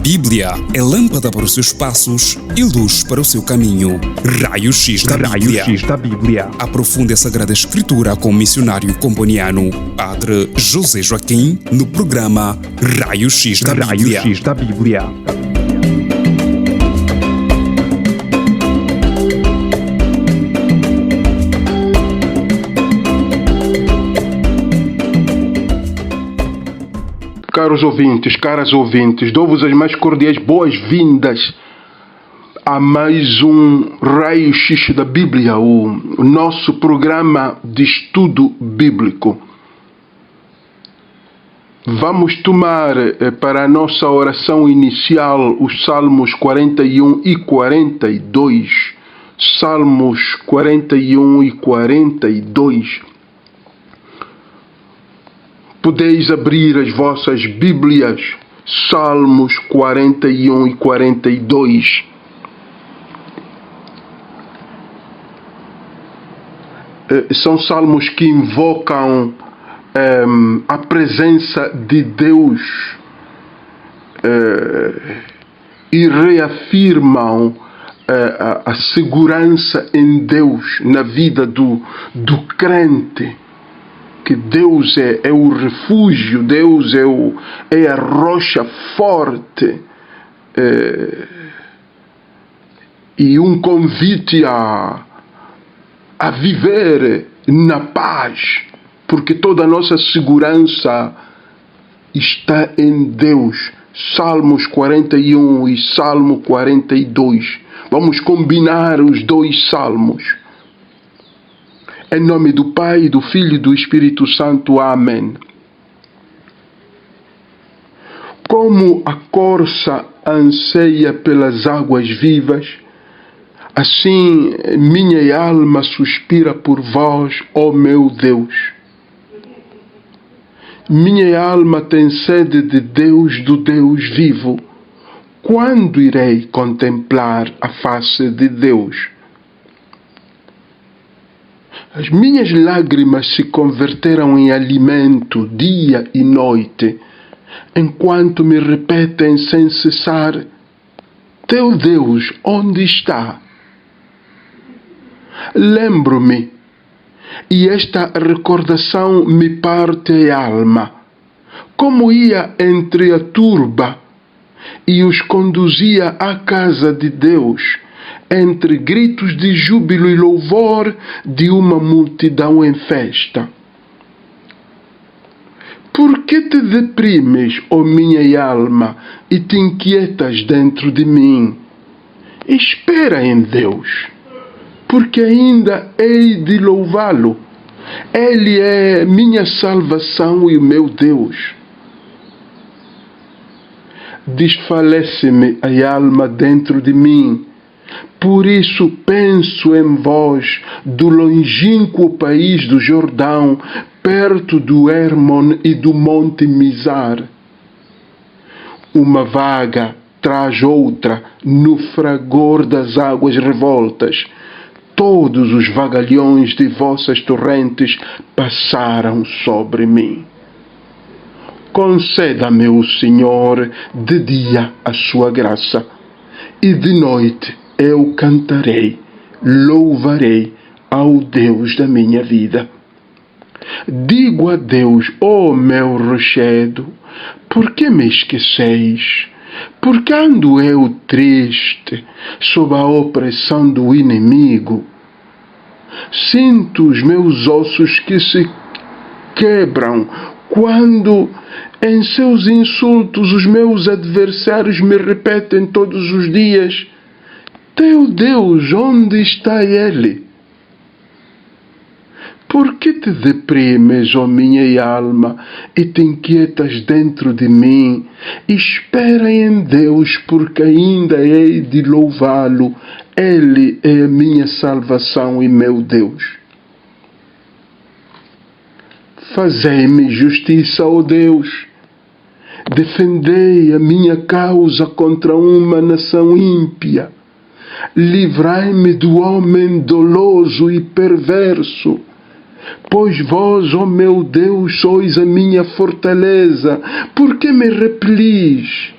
Bíblia é lâmpada para os seus passos e luz para o seu caminho. Raio-X da Bíblia. Aprofunde a Sagrada Escritura com o missionário comboniano, Padre José Joaquim, no programa Raio-X da Bíblia. Caros ouvintes, caras ouvintes, dou-vos as mais cordiais boas-vindas a mais um Raio-X da Bíblia, o nosso programa de estudo bíblico. Vamos tomar para a nossa oração inicial os Salmos 41 e 42. Salmos 41 e 42. Podeis abrir as vossas Bíblias, Salmos 41 e 42. São salmos que invocam a presença de Deus e reafirmam a segurança em Deus na vida do crente. Que Deus é o refúgio, Deus é a rocha forte, e um convite a viver na paz, porque toda a nossa segurança está em Deus. Salmos 41 e Salmo 42. Vamos combinar os dois salmos. Em nome do Pai, do Filho e do Espírito Santo. Amém. Como a corça anseia pelas águas vivas, assim minha alma suspira por vós, ó meu Deus. Minha alma tem sede de Deus, do Deus vivo. Quando irei contemplar a face de Deus? As minhas lágrimas se converteram em alimento dia e noite, enquanto me repetem sem cessar: teu Deus onde está? Lembro-me, e esta recordação me parte a alma, como ia entre a turba e os conduzia à casa de Deus, entre gritos de júbilo e louvor de uma multidão em festa. Por que te deprimes, ó minha alma, e te inquietas dentro de mim? Espera em Deus, porque ainda hei de louvá-lo. Ele é minha salvação e o meu Deus. Desfalece-me a alma dentro de mim. Por isso penso em vós, do longínquo país do Jordão, perto do Hermon e do monte Mizar. Uma vaga traz outra no fragor das águas revoltas. Todos os vagalhões de vossas torrentes passaram sobre mim. Conceda-me o Senhor de dia a sua graça, e de noite eu cantarei, louvarei ao Deus da minha vida. Digo a Deus, ó meu rochedo, por que me esqueceis? Porque ando eu triste, sob a opressão do inimigo. Sinto os meus ossos que se quebram, quando em seus insultos os meus adversários me repetem todos os dias: teu Deus, onde está Ele? Por que te deprimes, ó minha alma, e te inquietas dentro de mim? Espera em Deus, porque ainda hei de louvá-lo. Ele é a minha salvação e meu Deus. Fazei-me justiça, ó Deus. Defendei a minha causa contra uma nação ímpia. Livrai-me do homem doloso e perverso, pois vós, ó meu Deus, sois a minha fortaleza. Por que me repelis?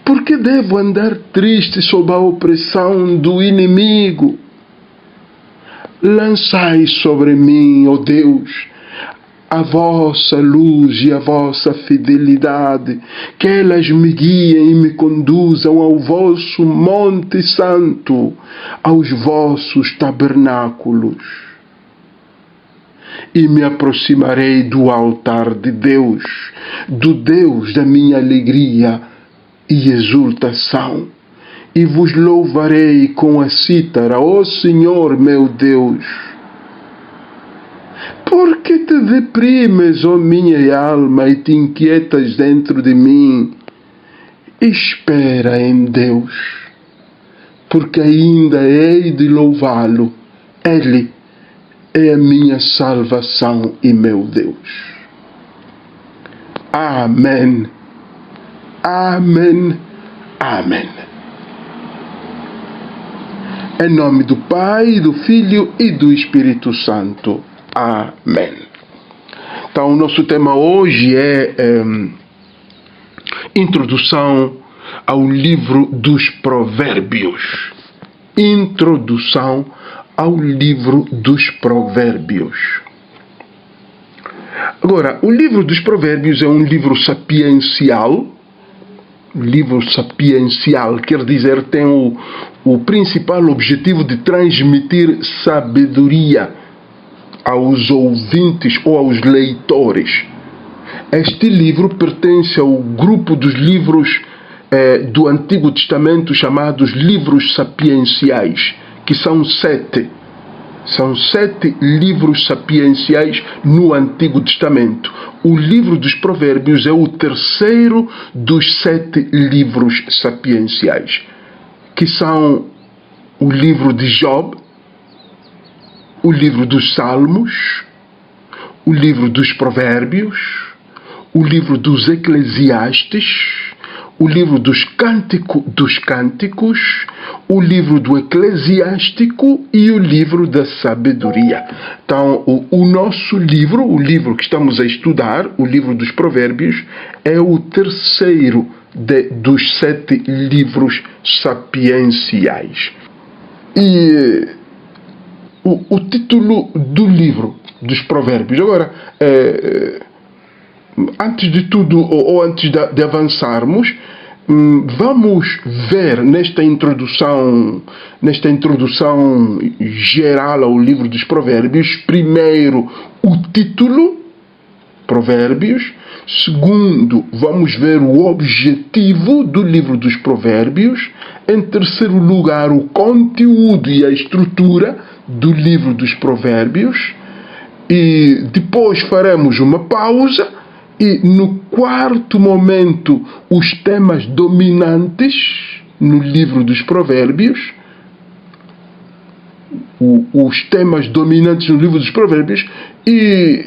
Por que devo andar triste sob a opressão do inimigo? Lançai sobre mim, ó Deus, a vossa luz e a vossa fidelidade, que elas me guiem e me conduzam ao vosso Monte Santo, aos vossos tabernáculos. E me aproximarei do altar de Deus, do Deus da minha alegria e exultação, e vos louvarei com a cítara, ó Senhor meu Deus. Por que te deprimes, ó minha alma, e te inquietas dentro de mim? Espera em Deus, porque ainda hei de louvá-lo. Ele é a minha salvação e meu Deus. Amém. Amém. Amém. Em nome do Pai, do Filho e do Espírito Santo. Amém. Então, o nosso tema hoje é introdução ao livro dos Provérbios. Introdução ao livro dos Provérbios. Agora, o livro dos Provérbios é um livro sapiencial. Livro sapiencial quer dizer, tem o principal objetivo de transmitir sabedoria aos ouvintes ou aos leitores. Este livro pertence ao grupo dos livros do Antigo Testamento chamados livros sapienciais, que são 7. São 7 livros sapienciais no Antigo Testamento. O livro dos Provérbios é o terceiro dos 7 livros sapienciais, que são o livro de Job, o livro dos Salmos, o livro dos Provérbios, o livro dos Eclesiastes, o livro dos Cânticos, o livro do Eclesiástico e o livro da Sabedoria. Então, o nosso livro, o livro que estamos a estudar, o livro dos Provérbios, é o terceiro dos 7 livros sapienciais. E o título do livro dos Provérbios. Agora, antes de tudo, ou antes de avançarmos, vamos ver nesta introdução geral ao livro dos Provérbios, primeiro o título, Provérbios. Segundo, vamos ver o objetivo do livro dos Provérbios. Em terceiro lugar, o conteúdo e a estrutura do livro dos Provérbios. E depois faremos uma pausa. E no quarto momento, os temas dominantes no livro dos Provérbios. Os temas dominantes no livro dos Provérbios. E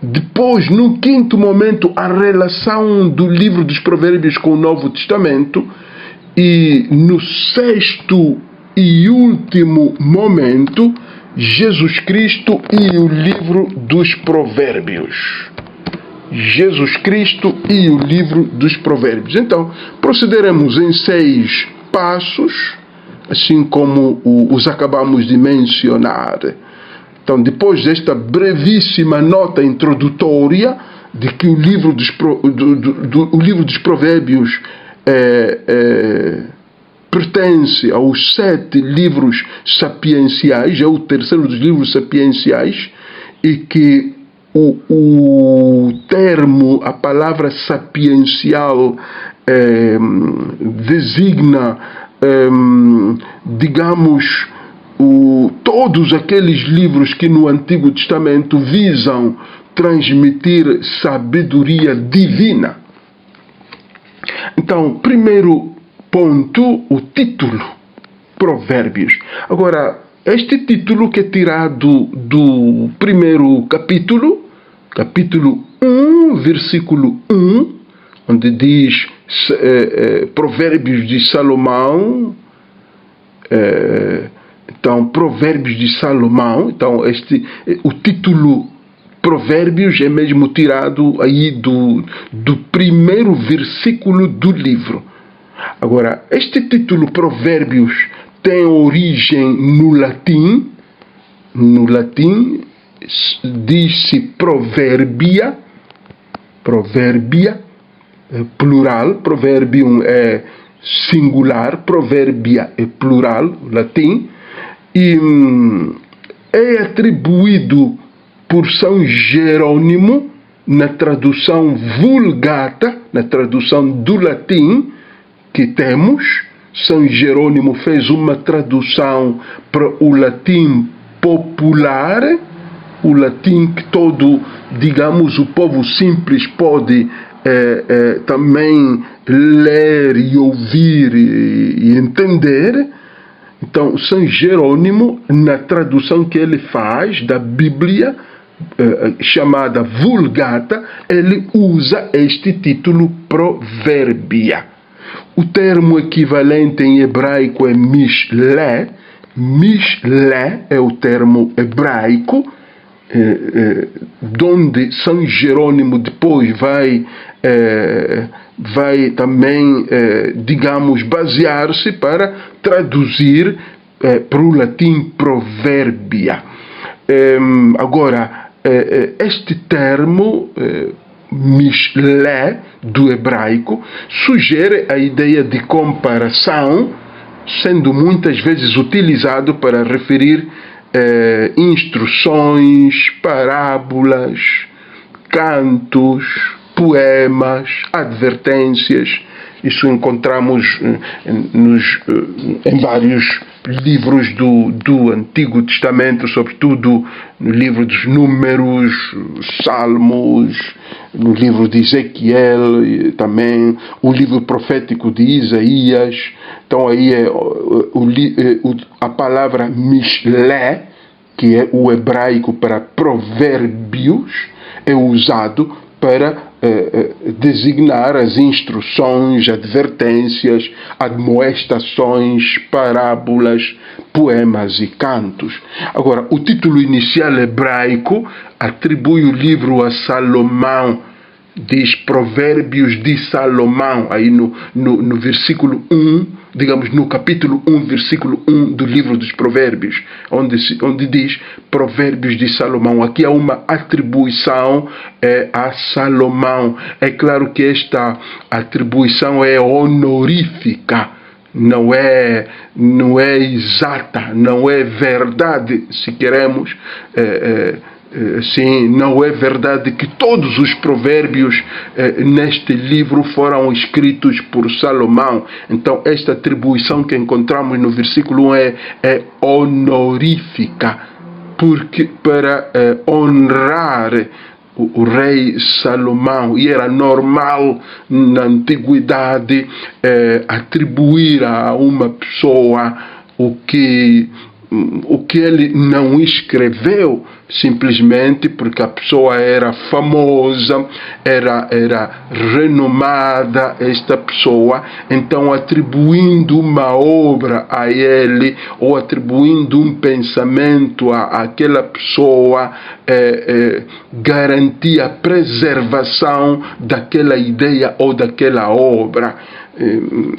depois, no quinto momento, a relação do livro dos Provérbios com o Novo Testamento. E no sexto e último momento, Jesus Cristo e o livro dos Provérbios. Jesus Cristo e o livro dos Provérbios. Então, procederemos em 6 passos, assim como os acabamos de mencionar. Então, depois desta brevíssima nota introdutória de que o livro dos Provérbios pertence aos 7 livros sapienciais, é o terceiro dos livros sapienciais, e que o termo, a palavra sapiencial designa, digamos, todos aqueles livros que no Antigo Testamento visam transmitir sabedoria divina. Então, primeiro ponto, o título, Provérbios. Agora, este título que é tirado do primeiro capítulo 1, versículo 1, onde diz Provérbios de Salomão, então, Provérbios de Salomão. Então, o título Provérbios é mesmo tirado aí do primeiro versículo do livro. Agora, este título Provérbios tem origem no latim. No latim diz-se proverbia, plural, proverbium é singular, proverbia é plural, latim, e é atribuído por São Jerônimo na tradução Vulgata, na tradução do latim que temos. São Jerônimo fez uma tradução para o latim popular, o latim que todo, digamos, o povo simples pode também ler e ouvir e entender. Então, São Jerônimo, na tradução que ele faz da Bíblia, chamada Vulgata, ele usa este título Provérbia. O termo equivalente em hebraico é Mishle. Mishle é o termo hebraico, onde São Jerônimo depois vai também, digamos, basear-se para traduzir para o latim provérbia. Agora, este termo Mishle, do hebraico, sugere a ideia de comparação, sendo muitas vezes utilizado para referir instruções, parábolas, cantos, poemas, advertências. Isso encontramos em vários livros do Antigo Testamento, sobretudo no livro dos Números, Salmos, no livro de Ezequiel, e também o livro profético de Isaías. Então aí a palavra Mishle, que é o hebraico para provérbios, é usado para designar as instruções, advertências, admoestações, parábolas, poemas e cantos. Agora, o título inicial hebraico atribui o livro a Salomão, diz Provérbios de Salomão, aí no versículo 1, digamos no capítulo 1, versículo 1 do livro dos Provérbios, onde diz Provérbios de Salomão. Aqui há uma atribuição a Salomão. É claro que esta atribuição é honorífica, não é exata, não é verdade, se queremos. Sim, não é verdade que todos os provérbios neste livro foram escritos por Salomão. Então, esta atribuição que encontramos no versículo 1 é honorífica, porque para honrar o rei Salomão, e era normal na antiguidade atribuir a uma pessoa o que ele não escreveu, simplesmente porque a pessoa era famosa, era renomada, esta pessoa. Então, atribuindo uma obra a ele, ou atribuindo um pensamento àquela pessoa, garantia a preservação daquela ideia ou daquela obra.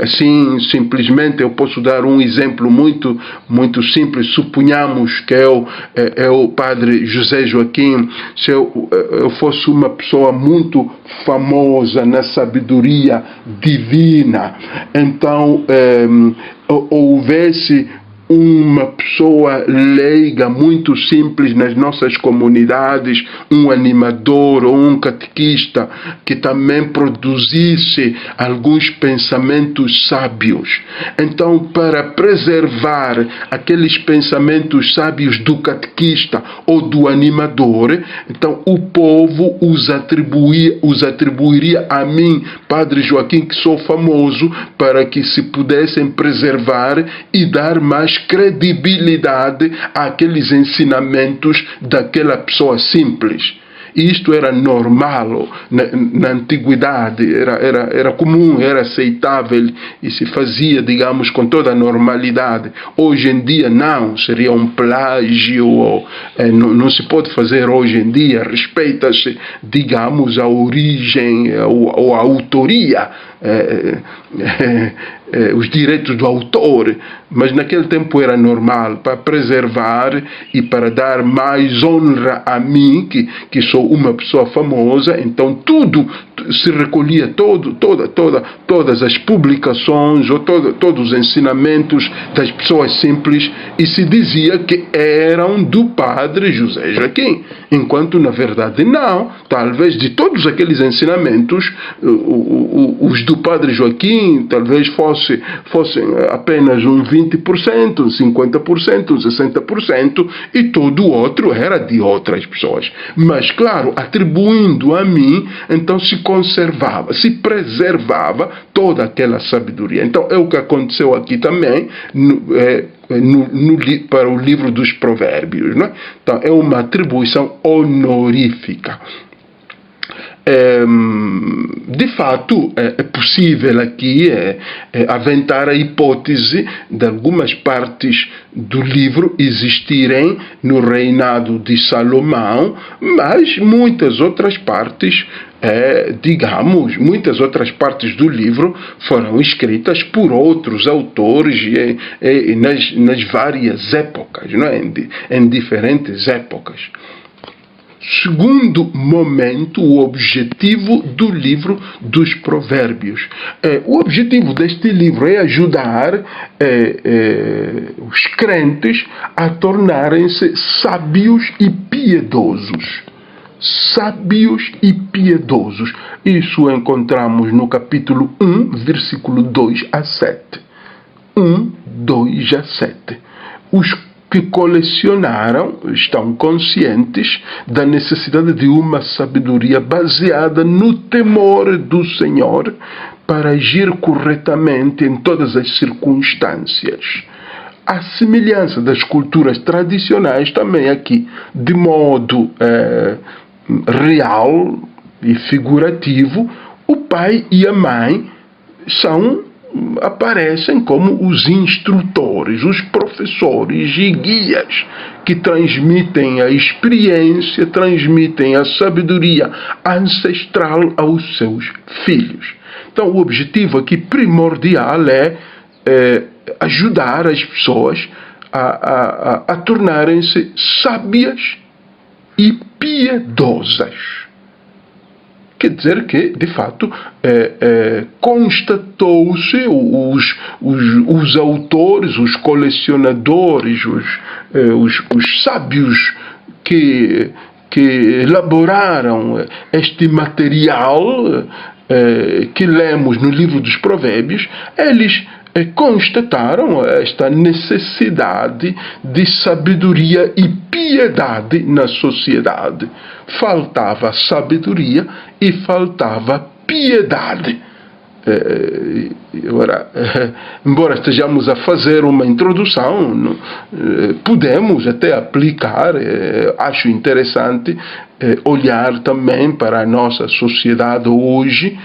Assim, simplesmente eu posso dar um exemplo muito simples. Suponhamos que é o padre José Joaquim. Se eu fosse uma pessoa muito famosa na sabedoria divina, então houvesse uma pessoa leiga, muito simples nas nossas comunidades, um animador ou um catequista que também produzisse alguns pensamentos sábios. Então, para preservar aqueles pensamentos sábios do catequista ou do animador, então o povo os atribuiria a mim, Padre Joaquim, que sou famoso, para que se pudessem preservar e dar mais credibilidade àqueles ensinamentos daquela pessoa simples. E isto era normal na antiguidade, era comum, era aceitável e se fazia, digamos, com toda a normalidade. Hoje em dia não, seria um plágio, não se pode fazer hoje em dia, respeita-se, digamos, a origem ou a autoria, os direitos do autor, mas naquele tempo era normal, para preservar e para dar mais honra a mim, que sou uma pessoa famosa. Então tudo se recolhia, todas as publicações ou todos os ensinamentos das pessoas simples, e se dizia que eram do padre José Joaquim, enquanto na verdade não. Talvez de todos aqueles ensinamentos, os do padre Joaquim talvez fossem apenas um 20%, um 50%, um 60%, e todo o outro era de outras pessoas. Mas claro, atribuindo a mim, então se conservava, se preservava toda aquela sabedoria. Então é o que aconteceu aqui também para o livro dos Provérbios, não é? Então é uma atribuição honorífica. De fato, é possível aqui aventar a hipótese de algumas partes do livro existirem no reinado de Salomão, mas muitas outras partes, muitas outras partes do livro foram escritas por outros autores nas várias épocas, não é? Em diferentes épocas. Segundo momento, o objetivo do livro dos Provérbios. O objetivo deste livro é ajudar os crentes a tornarem-se sábios e piedosos. Sábios e piedosos. Isso encontramos no capítulo 1, versículo 2 a 7. 1, 2 a 7. Os que colecionaram estão conscientes da necessidade de uma sabedoria baseada no temor do Senhor para agir corretamente em todas as circunstâncias. A semelhança das culturas tradicionais também aqui, de modo real e figurativo, o pai e a mãe aparecem como os instrutores, os professores e guias que transmitem a experiência, transmitem a sabedoria ancestral aos seus filhos. Então o objetivo aqui primordial é ajudar as pessoas a tornarem-se sábias e piedosas. Quer dizer que, de fato, constatou-se os autores, os colecionadores, os sábios que elaboraram este material que lemos no livro dos Provérbios, eles constataram esta necessidade de sabedoria e piedade na sociedade. Faltava sabedoria e faltava piedade. Agora, embora estejamos a fazer uma introdução, podemos até aplicar, acho interessante olhar também para a nossa sociedade hoje,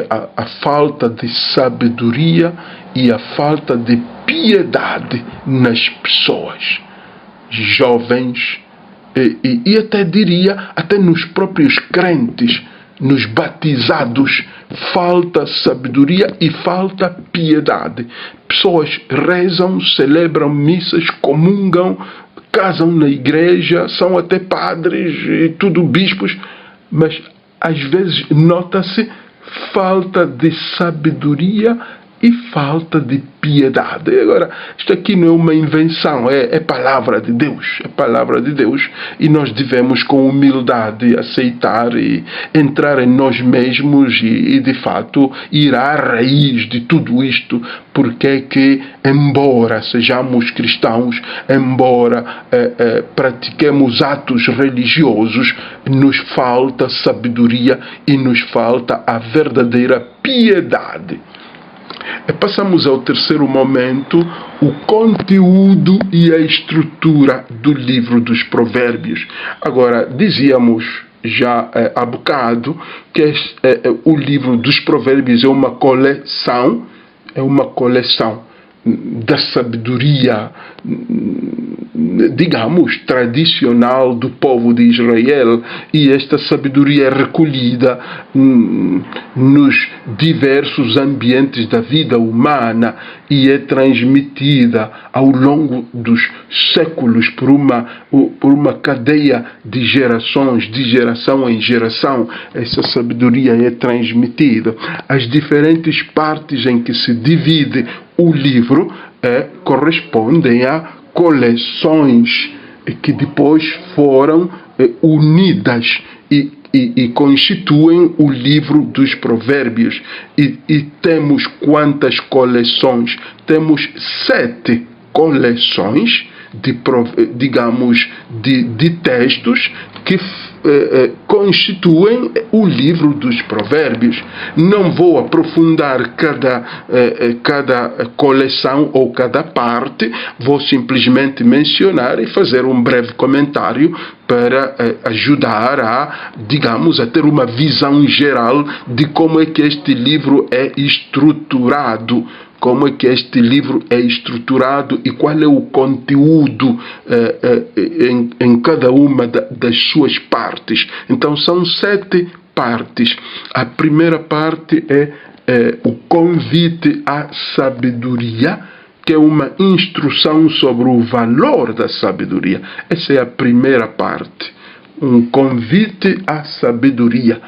a falta de sabedoria e a falta de piedade nas pessoas, jovens, e até diria, até nos próprios crentes, nos batizados, falta sabedoria e falta piedade. Pessoas rezam, celebram missas, comungam, casam na igreja, são até padres e tudo bispos, mas às vezes nota-se falta de sabedoria e falta de piedade. Agora, isto aqui não é uma invenção, é palavra de Deus, e nós devemos com humildade aceitar e entrar em nós mesmos e de fato ir à raiz de tudo isto, porque é que, embora sejamos cristãos, embora pratiquemos atos religiosos, nos falta sabedoria e nos falta a verdadeira piedade. Passamos ao terceiro momento, o conteúdo e a estrutura do livro dos Provérbios. Agora, dizíamos já há bocado, que o livro dos Provérbios é uma coleção da sabedoria, digamos, tradicional do povo de Israel, e esta sabedoria é recolhida nos diversos ambientes da vida humana e é transmitida ao longo dos séculos por uma cadeia de gerações, de geração em geração. Essa sabedoria é transmitida. As diferentes partes em que se divide o livro correspondem a coleções que depois foram unidas e constituem o livro dos Provérbios. E temos quantas coleções? Temos 7 coleções de textos que constituem o livro dos Provérbios. Não vou aprofundar cada coleção ou cada parte, vou simplesmente mencionar e fazer um breve comentário para ajudar a ter uma visão geral de como é que este livro é estruturado. Como é que este livro é estruturado e qual é o conteúdo em cada uma das suas partes. Então são 7 partes. A primeira parte é o convite à sabedoria, que é uma instrução sobre o valor da sabedoria. Essa é a primeira parte. Um convite à sabedoria.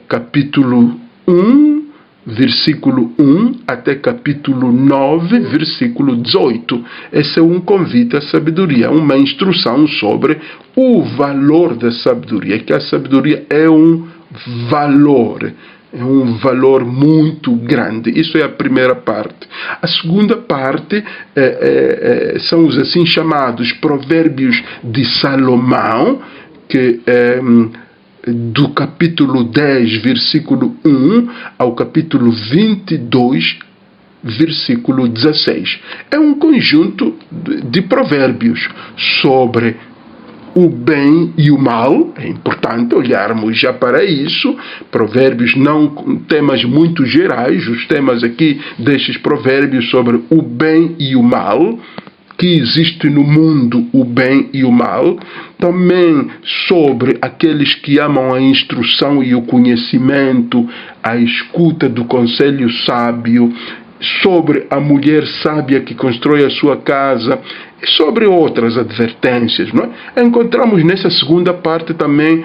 Capítulo 1, versículo 1 até capítulo 9, versículo 18. Esse é um convite à sabedoria, uma instrução sobre o valor da sabedoria, que a sabedoria é um valor muito grande. Isso é a primeira parte. A segunda parte são os assim chamados Provérbios de Salomão, que do capítulo 10, versículo 1 ao capítulo 22, versículo 16. É um conjunto de provérbios sobre o bem e o mal. É importante olharmos já para isso. Provérbios, não temas muito gerais, os temas aqui destes provérbios sobre o bem e o mal, que existe no mundo o bem e o mal, também sobre aqueles que amam a instrução e o conhecimento, a escuta do conselho sábio, sobre a mulher sábia que constrói a sua casa e sobre outras advertências, não é? Encontramos nessa segunda parte também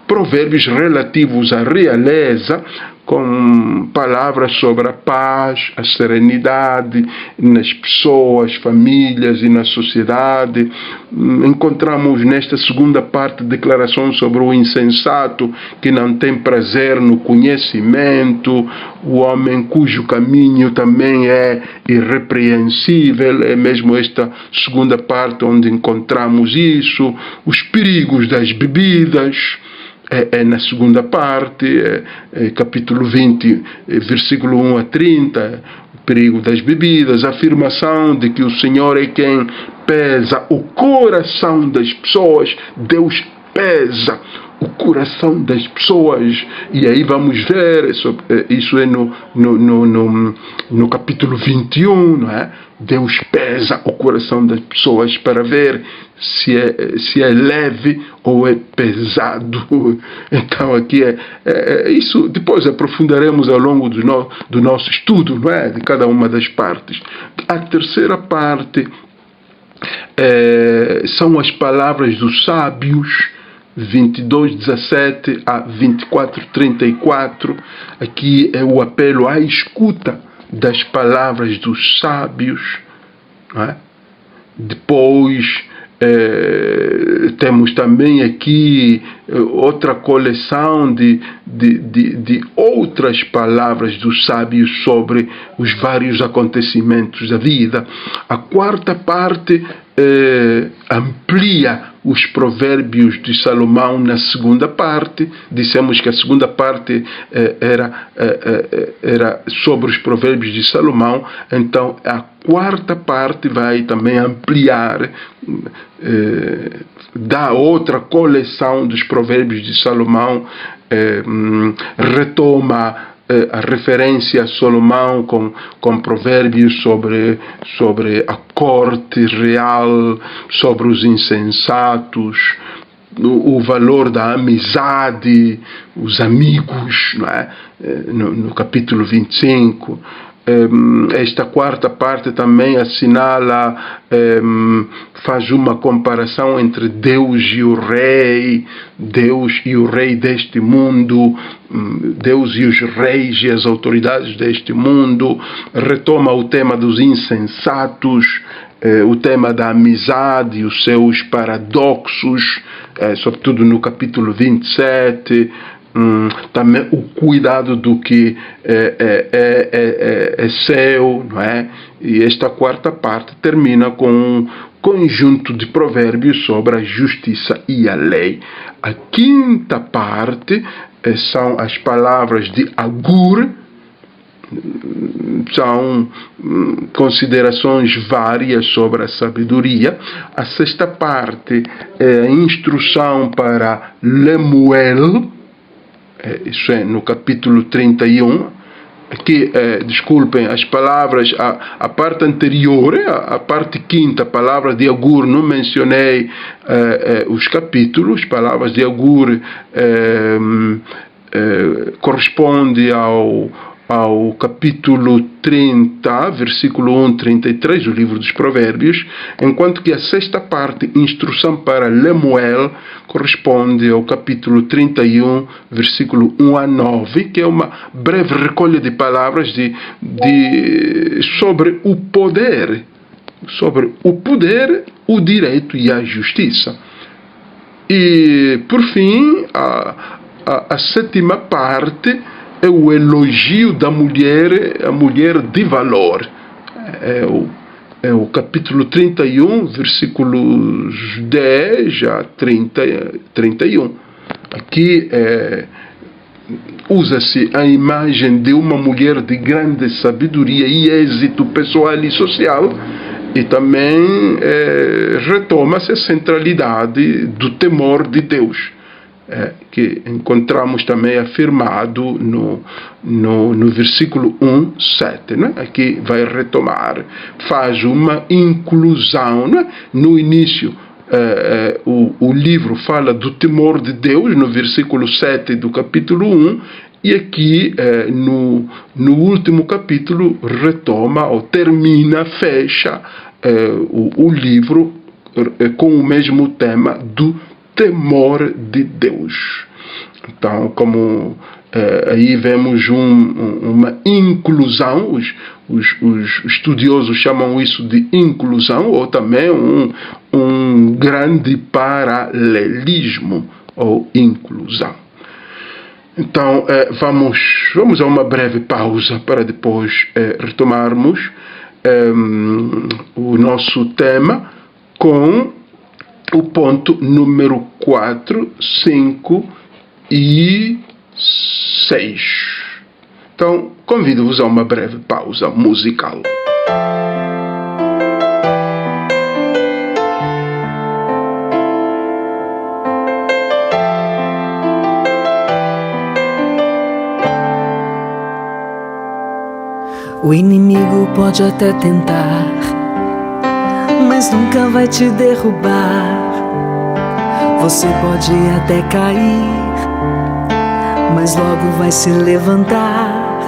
provérbios relativos à realeza, com palavras sobre a paz, a serenidade nas pessoas, famílias e na sociedade. Encontramos nesta segunda parte declarações sobre o insensato que não tem prazer no conhecimento, o homem cujo caminho também é irrepreensível. É mesmo esta segunda parte onde encontramos isso. Os perigos das bebidas. Na segunda parte, capítulo 20, versículo 1 a 30, o perigo das bebidas, a afirmação de que o Senhor é quem pesa o coração das pessoas. Deus pesa o coração das pessoas, e aí vamos ver, isso é no capítulo 21, não é? Deus pesa o coração das pessoas para ver se é leve ou é pesado. Então aqui isso depois aprofundaremos ao longo do nosso estudo, não é? De cada uma das partes. A terceira parte são as palavras dos sábios, 22:17 a 24:34. Aqui é o apelo à escuta das palavras dos sábios, não é? Depois temos também aqui outra coleção de outras palavras dos sábios sobre os vários acontecimentos da vida. A quarta parte amplia os provérbios de Salomão na segunda parte. Dissemos que a segunda parte era sobre os provérbios de Salomão. Então a quarta parte vai também ampliar, da outra coleção dos provérbios de Salomão, retoma a referência a Salomão com provérbios sobre a corte real, sobre os insensatos, o valor da amizade, os amigos, não é? No capítulo 25. Esta quarta parte também assinala, faz uma comparação entre Deus e o rei deste mundo, Deus e os reis e as autoridades deste mundo, retoma o tema dos insensatos, o tema da amizade e os seus paradoxos, sobretudo no capítulo 27, também o cuidado do que é seu, não é? E esta quarta parte termina com um conjunto de provérbios sobre a justiça e a lei. A quinta parte são as palavras de Agur, são considerações várias sobre a sabedoria. A sexta parte é a instrução para Lemuel, isso é no capítulo 31. Aqui, desculpem, as palavras, a parte anterior, a parte quinta, palavras de Agur, não mencionei os capítulos. Palavras de Agur corresponde ao capítulo 30, versículo 1, 33, do livro dos Provérbios, enquanto que a sexta parte, instrução para Lemuel, corresponde ao capítulo 31, versículo 1 a 9, que é uma breve recolha de palavras sobre o poder, o direito e a justiça. E, por fim, a sétima parte é o elogio da mulher, a mulher de valor. É o capítulo 31, versículos 10 a 31. Aqui usa-se a imagem de uma mulher de grande sabedoria e êxito pessoal e social, e também retoma-se a centralidade do temor de Deus, que encontramos também afirmado no versículo 1, 7. Né? Aqui vai retomar, faz uma inclusão. Né? No início, o livro fala do temor de Deus, no versículo 7 do capítulo 1, e aqui, no último capítulo, retoma, ou termina, fecha o livro com o mesmo tema do temor de Deus. Então, como aí vemos uma inclusão, os estudiosos chamam isso de inclusão, ou também um grande paralelismo ou inclusão. Então, vamos a uma breve pausa para depois retomarmos o nosso tema com o ponto número 4, 5 e 6. Então, convido-vos a uma breve pausa musical. O inimigo pode até tentar, mas nunca vai te derrubar. Você pode até cair, mas logo vai se levantar.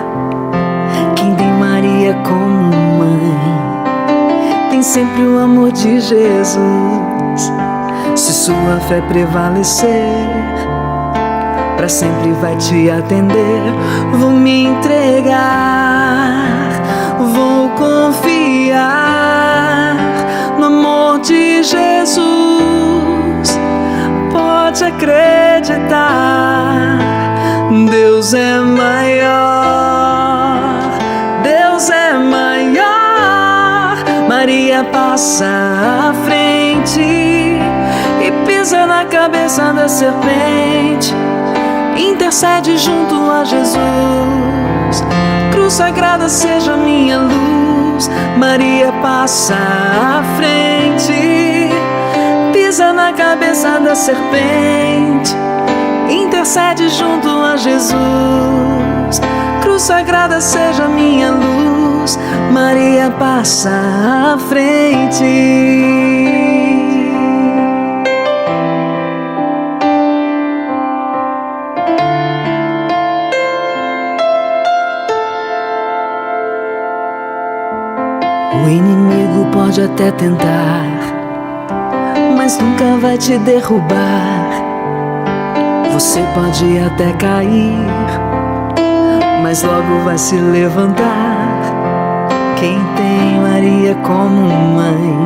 Quem tem Maria como mãe tem sempre o amor de Jesus. Se sua fé prevalecer, pra sempre vai te atender. Vou me entregar, vou confiar no amor de Jesus. Pode acreditar, Deus é maior, Deus é maior. Maria passa à frente e pisa na cabeça da serpente. Intercede junto a Jesus. Cruz sagrada seja minha luz. Maria passa à frente, pisa na cabeça da serpente. Intercede junto a Jesus. Cruz sagrada seja minha luz. Maria passa à frente. O inimigo pode até tentar, mas nunca vai te derrubar. Você pode até cair, mas logo vai se levantar. Quem tem Maria como mãe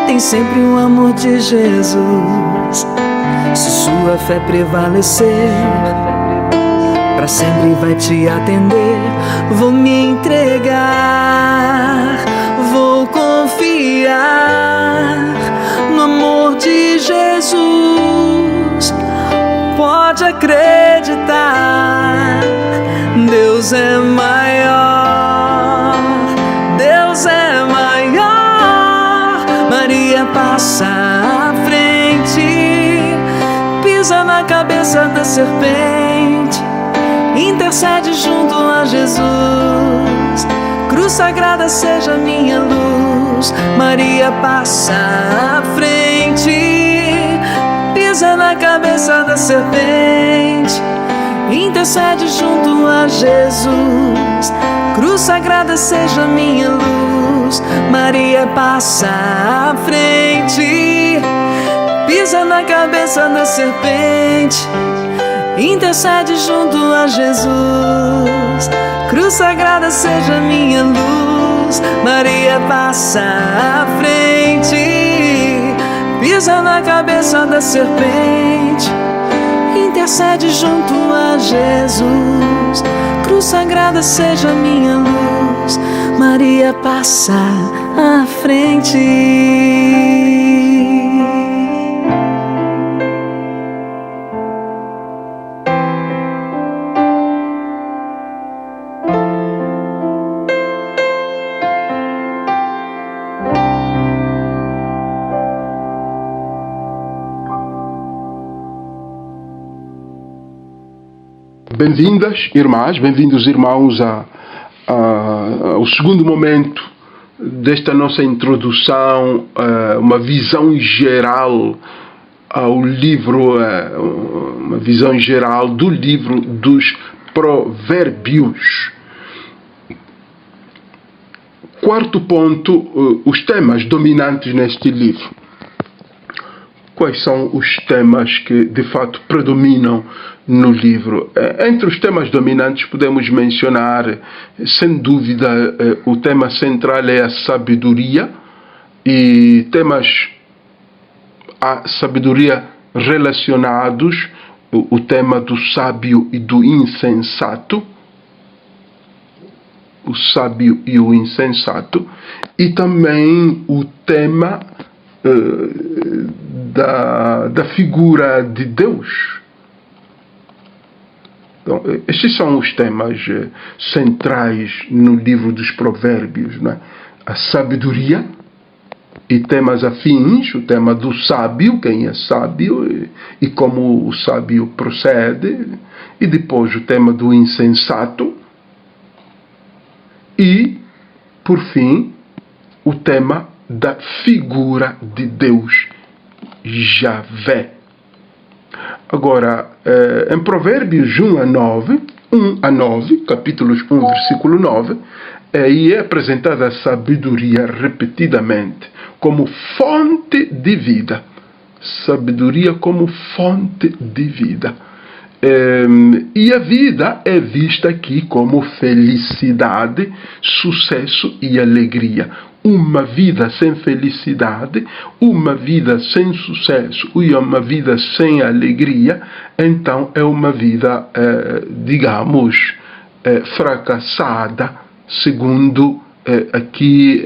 tem sempre o amor de Jesus. Se sua fé prevalecer, pra sempre vai te atender. Vou me entregar, vou confiar no amor de Jesus. Pode acreditar, Deus é maior, Deus é maior. Maria passa à frente, pisa na cabeça da serpente. Intercede junto a Jesus. Cruz sagrada seja minha luz. Maria passa à frente, pisa na cabeça da serpente. Intercede junto a Jesus. Cruz sagrada seja minha luz. Maria passa à frente, pisa na cabeça da serpente. Intercede junto a Jesus. Cruz sagrada seja minha luz. Maria passa à frente, pisa na cabeça da serpente. Intercede junto a Jesus. Cruz sagrada seja minha luz. Maria passa à frente. Bem-vindas, irmãs, bem-vindos, irmãos, ao segundo momento desta nossa introdução, uma visão geral ao livro, uma visão geral do livro dos Provérbios. Quarto ponto, os temas dominantes neste livro. Quais são os temas que de fato predominam no livro? Entre os temas dominantes podemos mencionar, sem dúvida, o tema central é a sabedoria, e temas a sabedoria relacionados, o tema do sábio e do insensato, o sábio e o insensato, e também o tema da figura de Deus. Então, esses são os temas centrais no livro dos Provérbios, né? A sabedoria e temas afins, o tema do sábio, quem é sábio e como o sábio procede, e depois o tema do insensato, e, por fim, o tema da figura de Deus, Javé. Agora, em Provérbios 1 a 9, capítulos 1, versículo 9, aí é apresentada a sabedoria repetidamente como fonte de vida. Sabedoria como fonte de vida. E a vida é vista aqui como felicidade, sucesso e alegria. Uma vida sem felicidade, uma vida sem sucesso e uma vida sem alegria, então é uma vida, digamos, fracassada, segundo aqui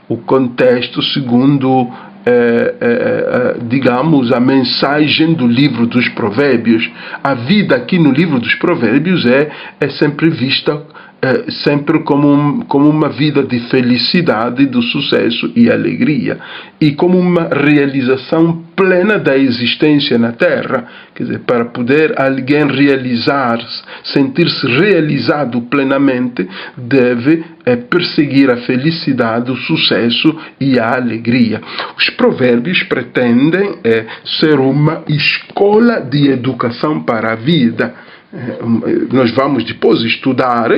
o contexto, segundo digamos, a mensagem do livro dos Provérbios. A vida aqui no livro dos Provérbios é sempre vista sempre como uma vida de felicidade, de sucesso e alegria, e como uma realização plena da existência na Terra. Quer dizer, para poder alguém realizar-se, sentir-se realizado plenamente, deve perseguir a felicidade, o sucesso e a alegria. Os provérbios pretendem ser uma escola de educação para a vida. Nós vamos depois estudar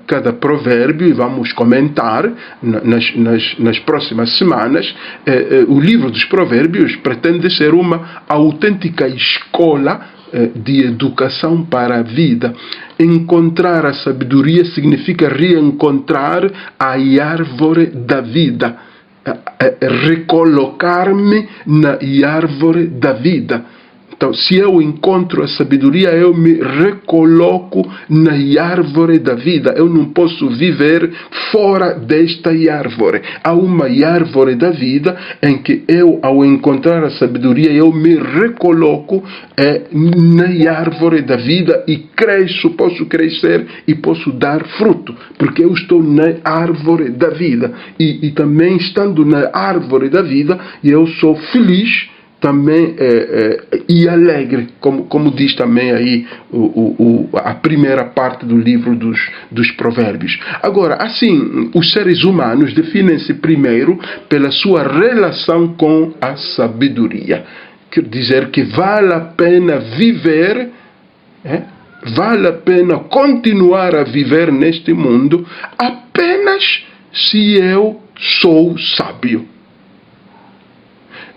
cada provérbio e vamos comentar nas próximas semanas. O livro dos provérbios pretende ser uma autêntica escola de educação para a vida. Encontrar a sabedoria significa reencontrar a árvore da vida, recolocar-me na árvore da vida. Então, se eu encontro a sabedoria, eu me recoloco na árvore da vida. Eu não posso viver fora desta árvore. Há uma árvore da vida em que eu, ao encontrar a sabedoria, eu me recoloco na árvore da vida e cresço, posso crescer e posso dar fruto, porque eu estou na árvore da vida. E também estando na árvore da vida, eu sou feliz também e alegre, como diz também aí a primeira parte do livro dos provérbios. Agora, assim, os seres humanos definem-se primeiro pela sua relação com a sabedoria. Quer dizer que vale a pena viver, vale a pena continuar a viver neste mundo apenas se eu sou sábio.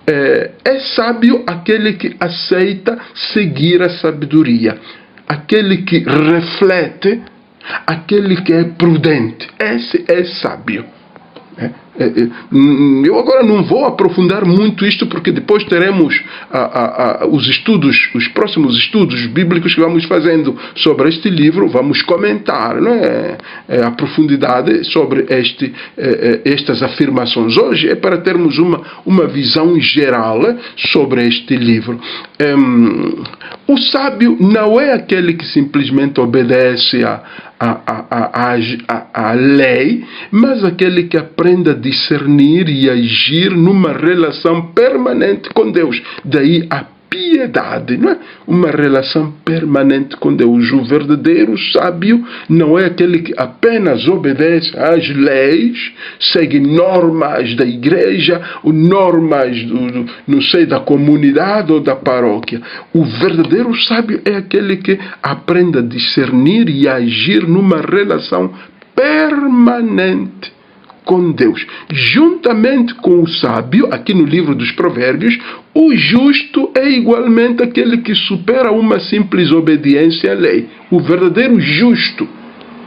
É sábio aquele que aceita seguir a sabedoria, aquele que reflete, aquele que é prudente. Esse é sábio. Eu agora não vou aprofundar muito isto, porque depois teremos os estudos, os próximos estudos bíblicos que vamos fazendo sobre este livro, vamos comentar, não é? A profundidade sobre estas afirmações. Hoje é para termos uma visão geral sobre este livro. O sábio não é aquele que simplesmente obedece a lei, mas aquele que aprende a discernir e agir numa relação permanente com Deus. Daí a piedade, não é? Uma relação permanente com Deus. O verdadeiro sábio não é aquele que apenas obedece às leis, segue normas da igreja, ou normas não sei, da comunidade ou da paróquia. O verdadeiro sábio é aquele que aprende a discernir e a agir numa relação permanente com Deus. Juntamente com o sábio, aqui no livro dos Provérbios, o justo é igualmente aquele que supera uma simples obediência à lei. O verdadeiro justo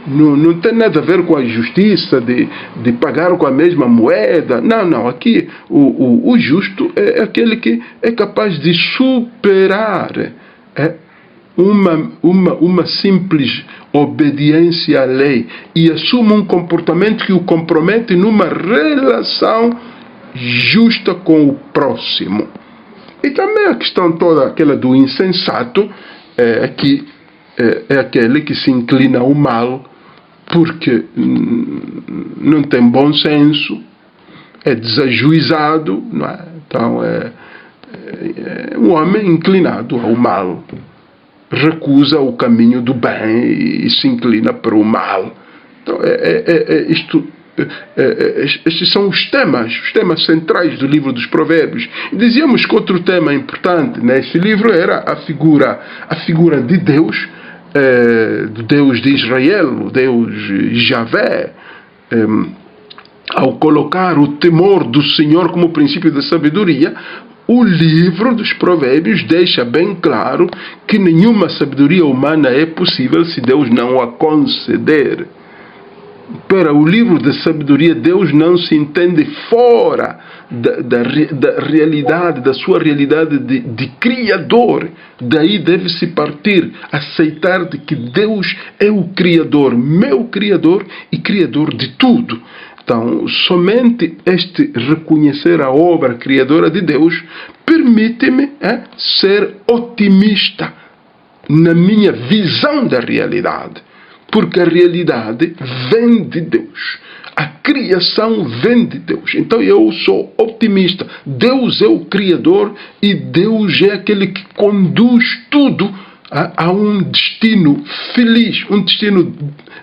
não tem nada a ver com a justiça de pagar com a mesma moeda. Não. Aqui o justo é aquele que é capaz de superar uma simples obediência à lei e assume um comportamento que o compromete numa relação justa com o próximo. E também a questão toda aquela do insensato é aquele que se inclina ao mal porque não tem bom senso, é desajuizado, não é? Então é um homem inclinado ao mal. Recusa o caminho do bem e se inclina para o mal. Então, estes são os temas centrais do livro dos Provérbios. E dizíamos que outro tema importante neste livro era a figura de Deus, do Deus de Israel, o Deus Javé. Ao colocar o temor do Senhor como princípio da sabedoria, o livro dos Provérbios deixa bem claro que nenhuma sabedoria humana é possível se Deus não a conceder. Para o livro da sabedoria, Deus não se entende fora da realidade, da sua realidade de Criador. Daí deve-se partir, aceitar de que Deus é o Criador, meu Criador e Criador de tudo. Então, somente este reconhecer a obra criadora de Deus permite-me ser otimista na minha visão da realidade, porque a realidade vem de Deus. A criação vem de Deus. Então eu sou otimista. Deus é o Criador e Deus é aquele que conduz tudo a um destino feliz, um destino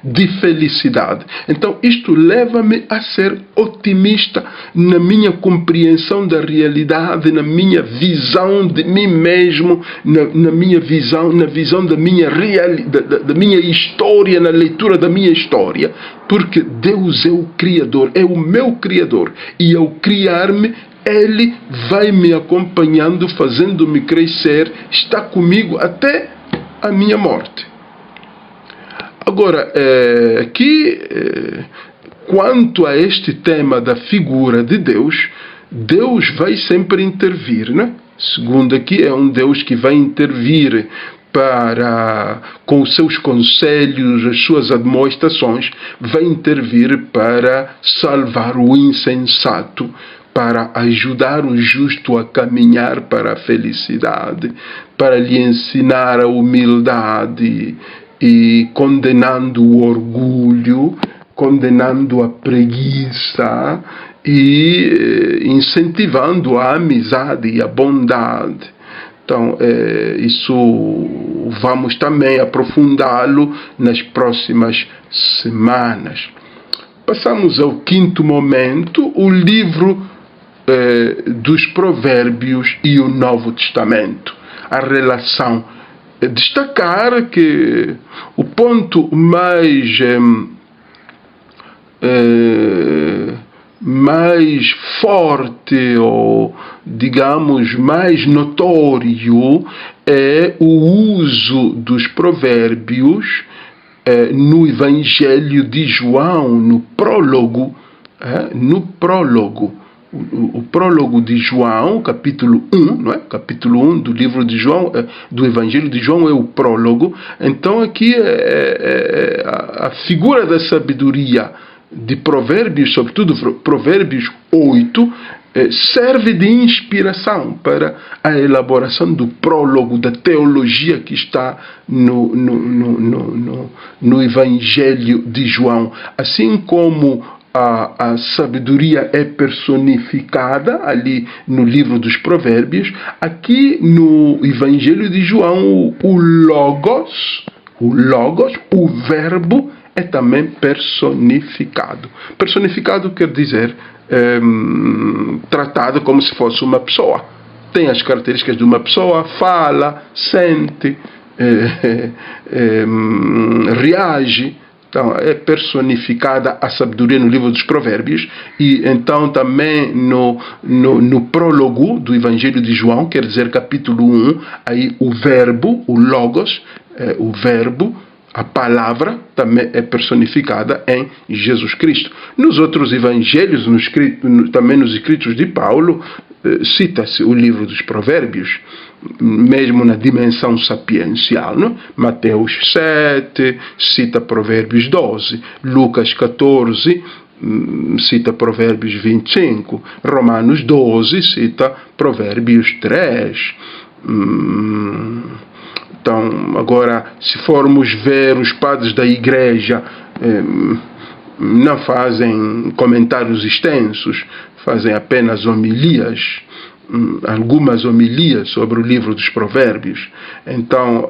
de felicidade. Então isto leva-me a ser otimista na minha compreensão da realidade, na minha visão de mim mesmo, na minha visão, na visão da minha da minha história, na leitura da minha história, porque Deus é o Criador, é o meu Criador, e ao criar-me Ele vai me acompanhando, fazendo-me crescer, está comigo até a minha morte. Agora, quanto a este tema da figura de Deus, Deus vai sempre intervir, né? Segundo aqui, é um Deus que vai intervir com os seus conselhos, as suas admoestações, vai intervir para salvar o insensato, para ajudar o justo a caminhar para a felicidade, para lhe ensinar a humildade, e condenando o orgulho, condenando a preguiça e incentivando a amizade e a bondade. Então, isso vamos também aprofundá-lo nas próximas semanas. Passamos ao quinto momento, o livro dos Provérbios e o Novo Testamento. A relação. Destacar que o ponto mais forte, ou digamos mais notório, é o uso dos provérbios no Evangelho de João, no prólogo. O prólogo de João, capítulo 1, não é? Capítulo 1 do livro de João, do Evangelho de João é o prólogo. Então aqui a figura da sabedoria de Provérbios, sobretudo Provérbios 8, serve de inspiração para a elaboração do prólogo, da teologia que está no Evangelho de João. Assim como a sabedoria é personificada ali no livro dos Provérbios, aqui no Evangelho de João, o Logos, o verbo, é também personificado. Personificado quer dizer tratado como se fosse uma pessoa. Tem as características de uma pessoa, fala, sente, reage. Então, é personificada a sabedoria no livro dos Provérbios, e então também no prólogo do Evangelho de João, quer dizer capítulo 1, aí o verbo, o logos, o verbo, a palavra, também é personificada em Jesus Cristo. Nos outros evangelhos, também nos escritos de Paulo, cita-se o livro dos Provérbios, mesmo na dimensão sapiencial, não? Mateus 7 cita Provérbios 12, Lucas 14 cita Provérbios 25, Romanos 12 cita Provérbios 3. Então, agora, se formos ver, os padres da igreja não fazem comentários extensos, fazem apenas homilias, algumas homilias sobre o livro dos Provérbios. Então,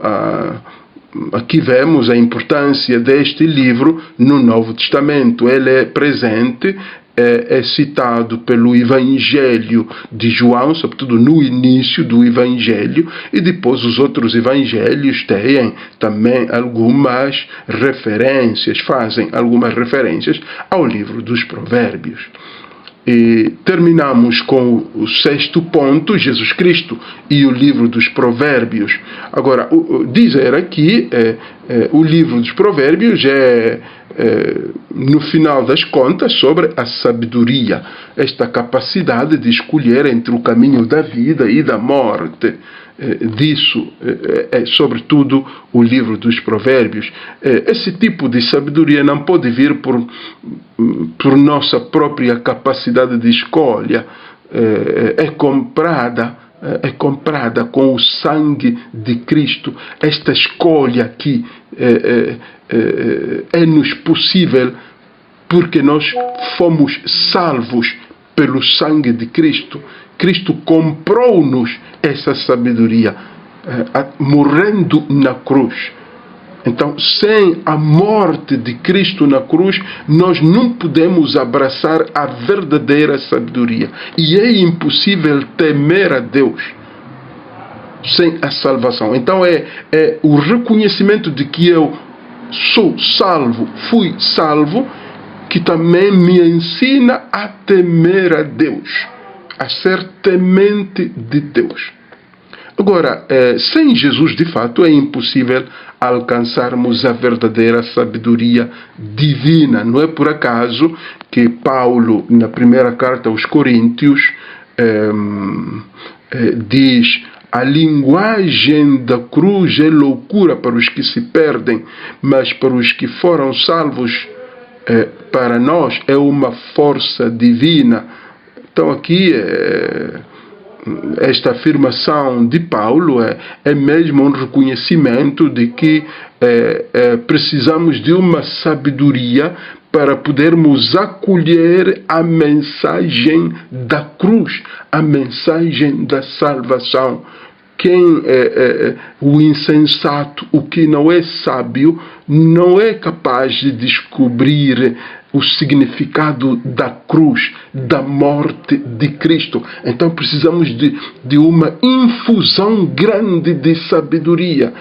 aqui vemos a importância deste livro no Novo Testamento. Ele é presente, é citado pelo Evangelho de João, sobretudo no início do Evangelho, e depois os outros evangelhos têm também algumas referências, fazem algumas referências ao livro dos Provérbios. E terminamos com o sexto ponto, Jesus Cristo e o livro dos Provérbios. Agora, dizer aqui, o livro dos Provérbios no final das contas, sobre a sabedoria, esta capacidade de escolher entre o caminho da vida e da morte. disso é sobretudo o livro dos Provérbios. Esse tipo de sabedoria não pode vir por nossa própria capacidade de escolha. É comprada com o sangue de Cristo. Esta escolha que é-nos possível porque nós fomos salvos pelo sangue de Cristo. Cristo comprou-nos essa sabedoria, morrendo na cruz. Então, sem a morte de Cristo na cruz, nós não podemos abraçar a verdadeira sabedoria. E é impossível temer a Deus sem a salvação. Então, é o reconhecimento de que eu sou salvo, fui salvo, que também me ensina a temer a Deus, a ser temente de Deus. Agora, sem Jesus, de fato, é impossível alcançarmos a verdadeira sabedoria divina. Não é por acaso que Paulo, na primeira carta aos Coríntios, diz: a linguagem da cruz é loucura para os que se perdem, mas para os que foram salvos, para nós é uma força divina. Então aqui esta afirmação de Paulo é mesmo um reconhecimento de que precisamos de uma sabedoria para podermos acolher a mensagem da cruz, a mensagem da salvação. O insensato, o que não é sábio, não é capaz de descobrir o significado da cruz, da morte de Cristo. Então precisamos de uma infusão grande de sabedoria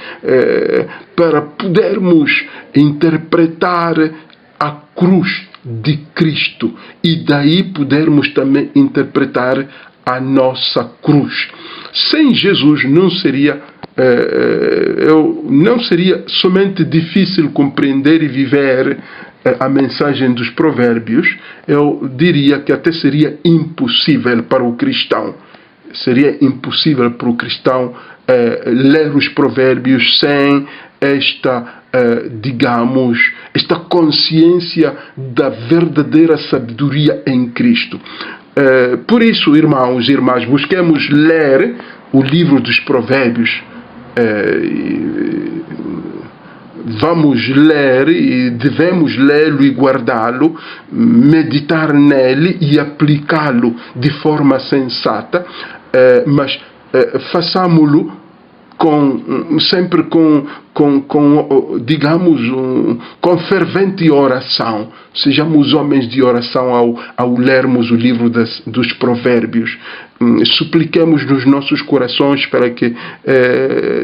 para podermos interpretar a cruz de Cristo e daí podermos também interpretar a nossa cruz. Sem Jesus não seria somente difícil compreender e viver a mensagem dos Provérbios, eu diria que até seria impossível para o cristão. Seria impossível para o cristão ler os Provérbios sem esta consciência da verdadeira sabedoria em Cristo. Por isso, irmãos e irmãs, busquemos ler o livro dos Provérbios. Vamos ler e devemos lê-lo e guardá-lo, meditar nele e aplicá-lo de forma sensata, mas façamo-lo sempre com fervente oração. Sejamos homens de oração ao lermos o livro dos Provérbios. Supliquemos nos nossos corações para que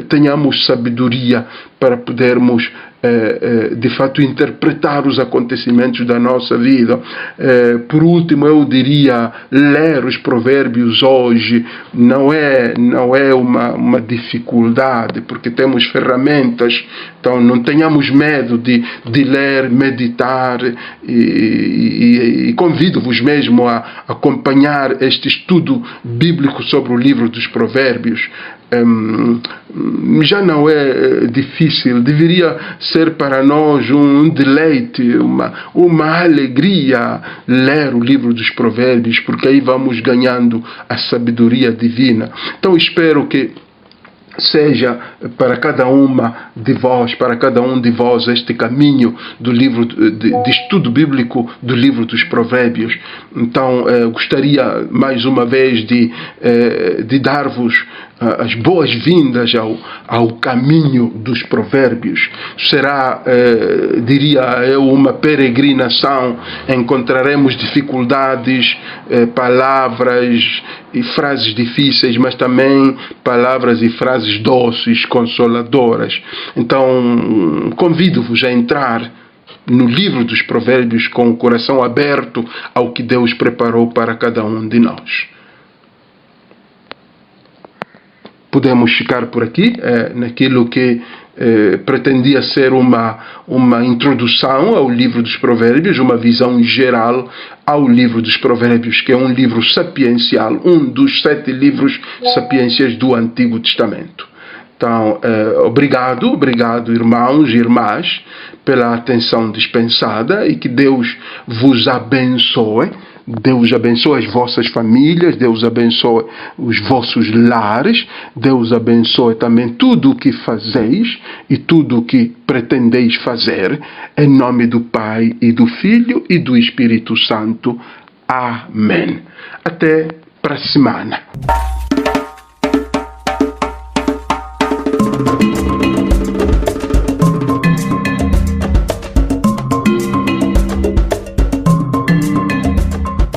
tenhamos sabedoria para podermos de fato interpretar os acontecimentos da nossa vida. Por último, eu diria, ler os Provérbios hoje não é uma dificuldade, porque temos ferramentas. Então não tenhamos medo de ler, meditar, e convido-vos mesmo a acompanhar este estudo bíblico sobre o livro dos Provérbios. Já não é difícil, deveria ser para nós um deleite, uma alegria ler o livro dos Provérbios, porque aí vamos ganhando a sabedoria divina. Então espero que seja para cada uma de vós, para cada um de vós, este caminho do livro de estudo bíblico do livro dos Provérbios. Então gostaria mais uma vez de dar-vos as boas-vindas ao caminho dos Provérbios. Será, diria eu, uma peregrinação. Encontraremos dificuldades, palavras e frases difíceis, mas também palavras e frases doces, consoladoras. Então, convido-vos a entrar no livro dos Provérbios com o coração aberto ao que Deus preparou para cada um de nós. Podemos ficar por aqui, naquilo que pretendia ser uma introdução ao livro dos Provérbios, uma visão geral ao livro dos Provérbios, que é um livro sapiencial, um dos 7 livros sapiências do Antigo Testamento. Então, obrigado, irmãos e irmãs, pela atenção dispensada, e que Deus vos abençoe. Deus abençoe as vossas famílias, Deus abençoe os vossos lares, Deus abençoe também tudo o que fazeis e tudo o que pretendeis fazer, em nome do Pai e do Filho e do Espírito Santo. Amém. Até para a semana.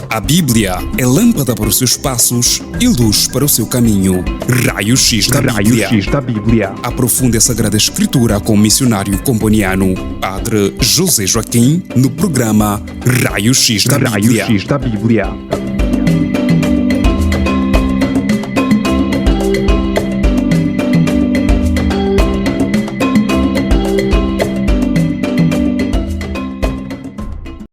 A Bíblia é lâmpada para os seus passos e luz para o seu caminho. Raio X da Bíblia. Aprofunde a Sagrada Escritura com o missionário comboniano, Padre José Joaquim, no programa Raio X da Bíblia.